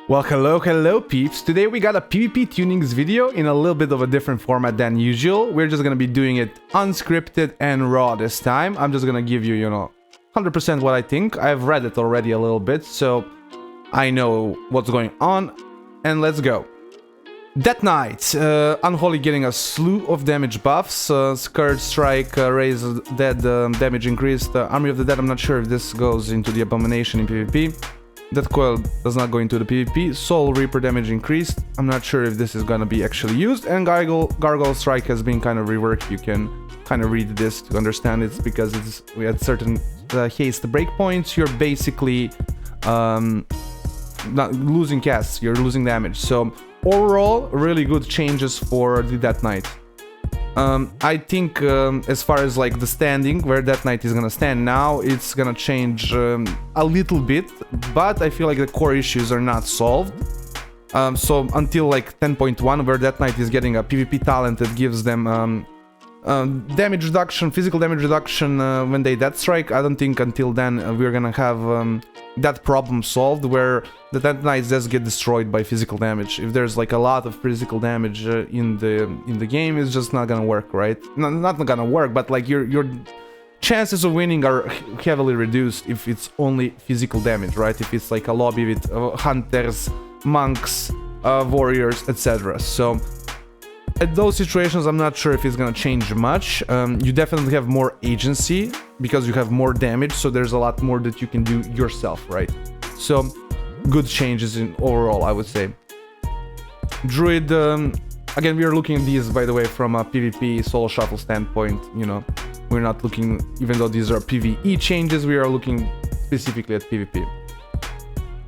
Well, hello peeps. Today we got a PvP tunings video in a little bit of a different format than usual. We're just gonna be doing it unscripted and raw this time. I'm just gonna give you, 100% what I think. I've read it already a little bit, so I know what's going on. And let's go. Death Knight, Unholy getting a slew of damage buffs. Scourge Strike, Raise Dead, damage increased. Army of the Dead, I'm not sure if this goes into the Abomination in PvP. Death Coil does not go into the PvP. Soul Reaper damage increased. I'm not sure if this is gonna be actually used. And Gargoyle Strike has been kind of reworked. You can kind of read this to understand it because we had certain haste breakpoints. You're basically not losing casts. You're losing damage. So overall, really good changes for the Death Knight. I think as far as like the standing, where Death Knight is gonna stand now, it's gonna change a little bit, but I feel like the core issues are not solved. So until like 10.1, where Death Knight is getting a PvP talent that gives them damage reduction, physical damage reduction when they death strike, I don't think until then we're gonna have that problem solved, where the Death Knights just get destroyed by physical damage. If there's like a lot of physical damage in the game, it's just not gonna work, right? Not gonna work, but like your chances of winning are heavily reduced if it's only physical damage, right? If it's like a lobby with hunters, monks, warriors, etc. So at those situations, I'm not sure if it's gonna change much. You definitely have more agency because you have more damage, so there's a lot more that you can do yourself, right? So good changes in overall, I would say. Druid, again, we are looking at these, by the way, from a PvP solo shuffle standpoint. We're not looking, even though these are PvE changes, we are looking specifically at PvP.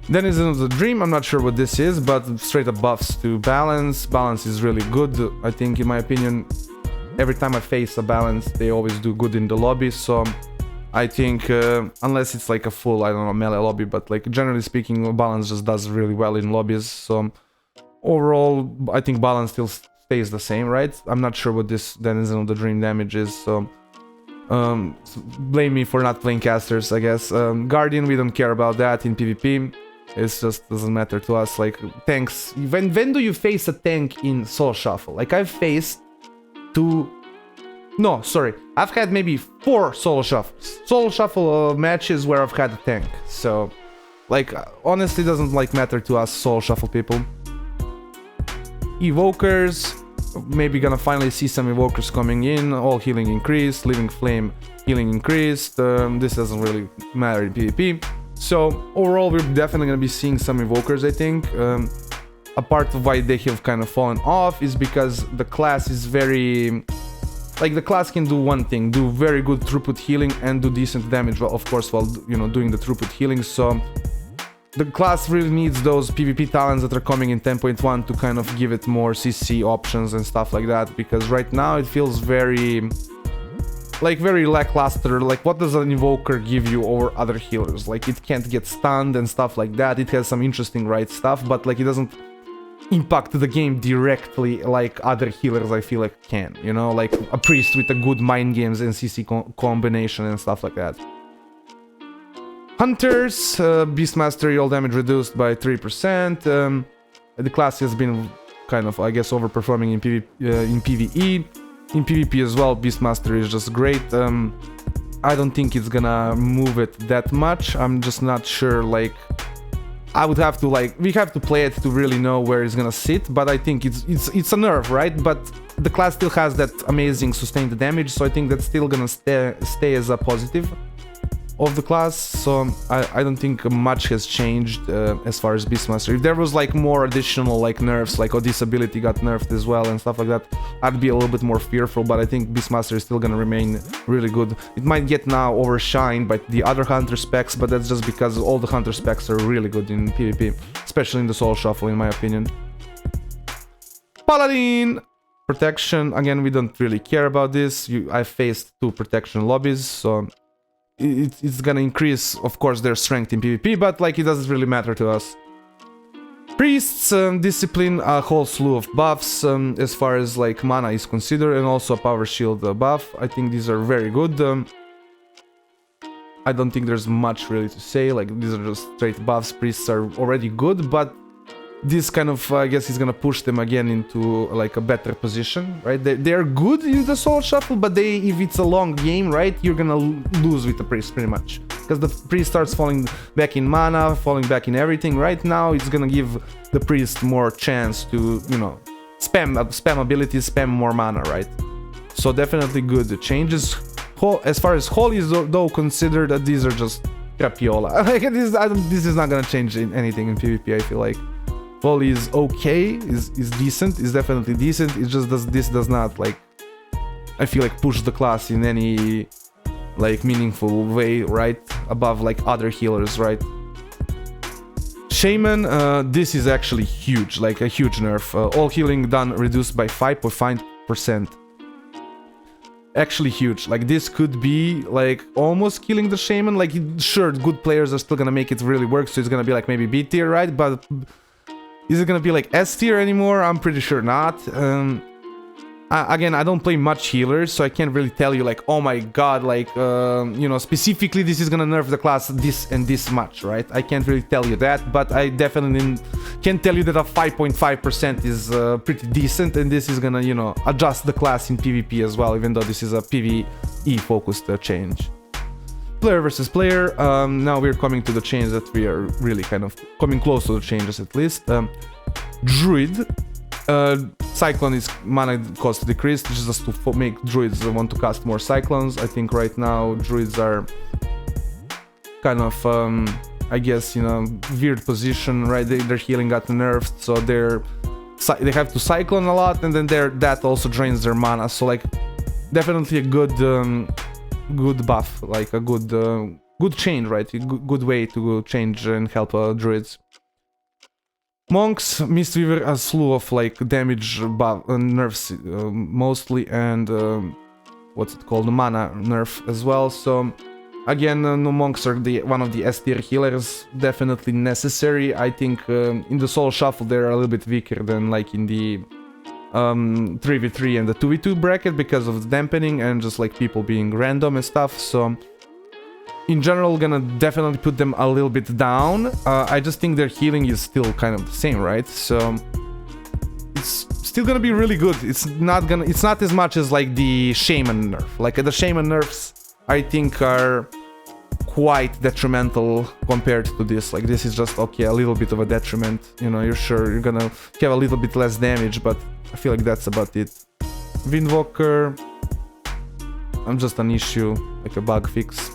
Then is the Dream. I'm not sure what this is, but straight up buffs to balance. Balance is really good, I think, in my opinion. Every time I face a balance, they always do good in the lobby, so I think, unless it's like a full, I don't know, melee lobby, but like generally speaking, balance just does really well in lobbies, so overall, I think balance still stays the same, right? I'm not sure what this Denizen of the Dream damage is, so blame me for not playing casters, I guess. Guardian, we don't care about that in PvP. It just doesn't matter to us. Like tanks, when do you face a tank in solo shuffle? Like I've faced I've had maybe 4 solo shuffle matches where I've had a tank. So like honestly doesn't like matter to us solo shuffle people. Evokers, maybe gonna finally see some evokers coming in. All healing increased, living flame healing increased. This doesn't really matter in PvP. So overall, we're definitely gonna be seeing some evokers, I think. A part of why they have kind of fallen off is because the class is very... Like, the class can do one thing, do very good throughput healing and do decent damage, of course, while, doing the throughput healing. So the class really needs those PvP talents that are coming in 10.1 to kind of give it more CC options and stuff like that, because right now it feels very lackluster. Like, what does an Evoker give you over other healers? Like, it can't get stunned and stuff like that. It has some interesting stuff, but like it doesn't impact the game directly like other healers, I feel like, can, like a priest with a good mind games and CC combination and stuff like that. Hunters, Beastmastery, all damage reduced by 3%. The class has been kind of, I guess, overperforming in PvE. In PvP as well, Beastmastery is just great. I don't think it's gonna move it that much. I'm just not sure, like... I would have to, we have to play it to really know where it's gonna sit, but I think it's a nerf, right? But the class still has that amazing sustained damage, so I think that's still gonna stay as a positive of the class. So I don't think much has changed as far as Beastmaster. If there was like more additional nerfs, like this ability got nerfed as well and stuff like that, I'd be a little bit more fearful, but I think Beastmaster is still gonna remain really good. It might get now overshined by the other hunter specs, but that's just because all the hunter specs are really good in PvP, especially in the solo shuffle, in my opinion. Paladin! Protection, again, we don't really care about this. I faced 2 protection lobbies, so it's gonna increase, of course, their strength in PvP, but like it doesn't really matter to us. Priests, Discipline, a whole slew of buffs as far as like mana is considered, and also a power shield buff. I think these are very good. I don't think there's much really to say, like these are just straight buffs. Priests are already good, but this kind of, I guess, is gonna push them again into like a better position, right? They're good in the soul shuffle, but if it's a long game, right, you're gonna lose with the priest pretty much, because the priest starts falling back in mana, falling back in everything. Right now, it's gonna give the priest more chance to, you know, spam abilities, spam more mana, right? So definitely good changes. As far as holy is though considered, that these are just crapiola. Like this is not gonna change anything in PvP. I feel like holy is okay, is decent, is definitely decent. It just does not, like, I feel like, push the class in any like meaningful way, right? Above like other healers, right? Shaman, this is actually huge, like a huge nerf. All healing done reduced by 5.5%. Actually huge. Like this could be like almost killing the Shaman. Like, sure, good players are still gonna make it really work, so it's gonna be like maybe B tier, right? But is it gonna be like S tier anymore? I'm pretty sure not. Again, I don't play much healers, so I can't really tell you like, oh my god, like, you know, specifically this is gonna nerf the class this and this much, right? I can't really tell you that, but I definitely can tell you that a 5.5% is pretty decent, and this is gonna, you know, adjust the class in PvP as well, even though this is a PvE focused change. Player versus player, now we're coming to the change that we are really kind of coming close to the changes at least. Druid. Cyclone is mana cost decreased, which is just to make druids want to cast more cyclones. I think right now druids are kind of, I guess, in a weird position, right? Their healing got nerfed, so they have to cyclone a lot, and then that also drains their mana. So like, definitely a good buff, like a good change, right? A good way to change and help druids. Monks, Mistweaver, a slew of like damage buff nerfs mostly, and what's it called, the mana nerf as well. So again, no, monks are one of the S tier healers, definitely necessary. I think in the soul shuffle they're a little bit weaker than like in the 3v3 and the 2v2 bracket because of the dampening and just like people being random and stuff. So in general, gonna definitely put them a little bit down. I just think their healing is still kind of the same, right? So it's still gonna be really good. It's not as much as like the Shaman nerf. Like the Shaman nerfs, I think, are quite detrimental compared to this. Like this is just, okay, a little bit of a detriment. You know, you're gonna have a little bit less damage, but I feel like that's about it. Evoker, I'm just an issue, like a bug fix.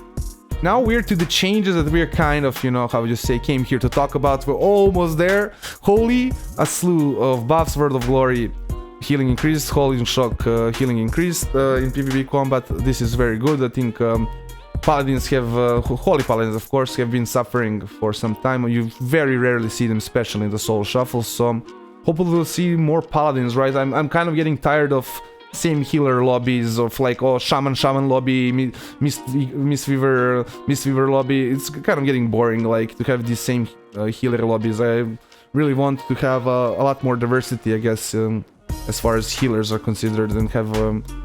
Now we're to the changes that we're kind of, you know, how you say, came here to talk about. We're almost there. Holy, a slew of buffs. Word of Glory, healing increased. Holy Shock, healing increased in PvP combat. This is very good. I think Paladins have, Holy Paladins of course, have been suffering for some time. You very rarely see them, especially in the Soul Shuffle. So hopefully we'll see more Paladins, right? I'm kind of getting tired of same healer lobbies of like, oh, Shaman lobby, Mistweaver lobby. It's kind of getting boring, like, to have these same healer lobbies. I really want to have a lot more diversity, I guess, as far as healers are considered, and have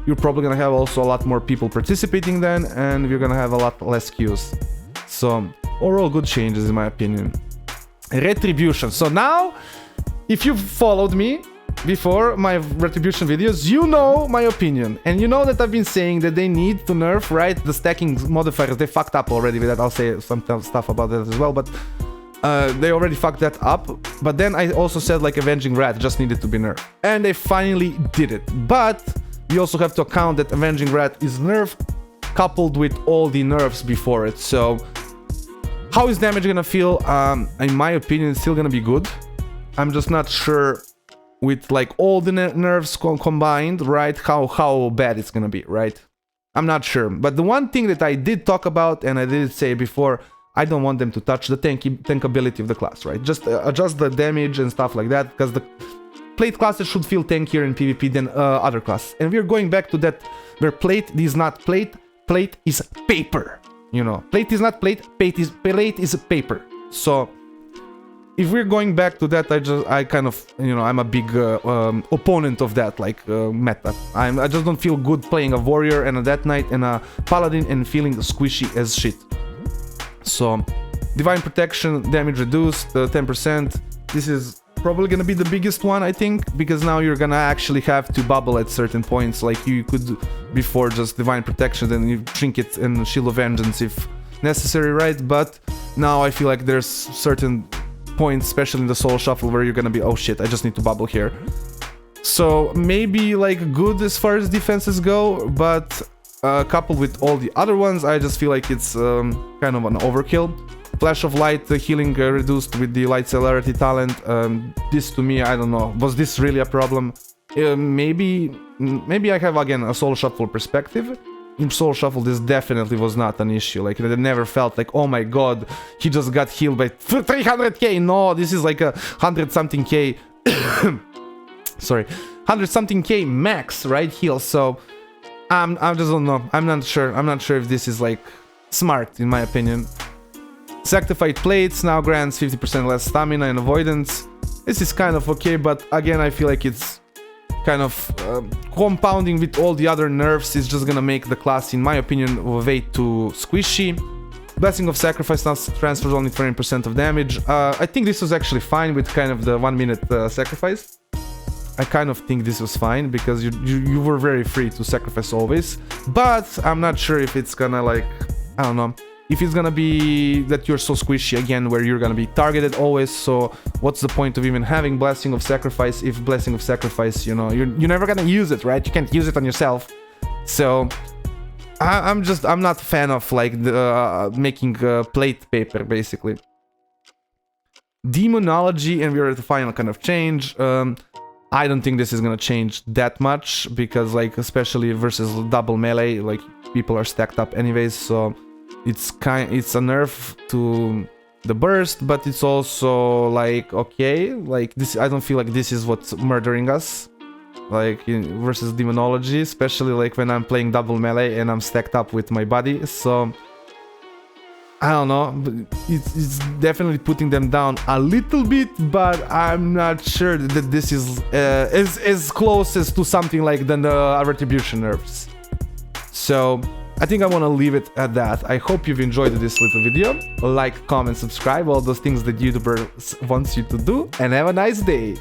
you're probably gonna have also a lot more people participating then, and you're gonna have a lot less queues. So overall good changes in my opinion. Retribution. So now, if you've followed me before my Retribution videos, you know my opinion, and you know that I've been saying that they need to nerf, right, the stacking modifiers. They fucked up already with that. I'll say some stuff about that as well, but they already fucked that up. But then I also said like Avenging Wrath just needed to be nerfed, and they finally did it. But we also have to account that Avenging Wrath is nerfed coupled with all the nerfs before it. So how is damage gonna feel? In my opinion, it's still gonna be good. I'm just not sure with like all the nerfs combined, right, how bad it's gonna be, right? I'm not sure. But the one thing that I did talk about, and I did say before, I don't want them to touch the tankability of the class, right? Just adjust the damage and stuff like that, because the plate classes should feel tankier in PvP than other classes. And we're going back to that, where plate is not plate, plate is paper, you know? Plate is not plate, plate is paper. So if we're going back to that, I kind of, you know, I'm a big opponent of that, like, meta. I just don't feel good playing a warrior and a Death Knight and a paladin and feeling squishy as shit. So, Divine Protection, damage reduced, 10%. This is probably gonna be the biggest one, I think, because now you're gonna actually have to bubble at certain points, like you could before just Divine Protection, then you Trinket and Shield of Vengeance if necessary, right? But now I feel like there's certain points, especially in the Soul Shuffle, where you're gonna be, oh shit, I just need to bubble here. So maybe like good as far as defenses go, but coupled with all the other ones, I just feel like it's kind of an overkill. Flash of Light, the healing reduced with the Light Celerity talent. This to me, I don't know, was this really a problem? Maybe I have again a Soul Shuffle perspective. In Soul Shuffle, this definitely was not an issue. Like, it never felt like, oh my god, he just got healed by 300k. No, this is like a 100-something k. Sorry, 100-something k max, right? Heal. So I just don't know. I'm not sure. I'm not sure if this is like smart, in my opinion. Sanctified Plates now grants 50% less stamina and avoidance. This is kind of okay, but again, I feel like it's kind of compounding with all the other nerfs is just gonna make the class, in my opinion, way too squishy. Blessing of Sacrifice now transfers only 20% of damage. I think this was actually fine with kind of the 1-minute sacrifice. I kind of think this was fine because you were very free to sacrifice always. But I'm not sure if it's gonna like, I don't know, if it's gonna be that you're so squishy again where you're gonna be targeted always. So what's the point of even having Blessing of Sacrifice if Blessing of Sacrifice, you know, you're never gonna use it, right? You can't use it on yourself. So I'm not a fan of like the making plate paper basically. Demonology, and we're at the final kind of change. I don't think this is gonna change that much because, like, especially versus double melee, like people are stacked up anyways, so it's a nerf to the burst, but it's also like okay, like this. I don't feel like this is what's murdering us, like versus Demonology, especially like when I'm playing double melee and I'm stacked up with my body. So I don't know, but it's definitely putting them down a little bit, but I'm not sure that this is as closest to something like the Retribution nerfs. So I think I want to leave it at that. I hope you've enjoyed this little video. Like, comment, subscribe, all those things that YouTubers wants you to do, and have a nice day.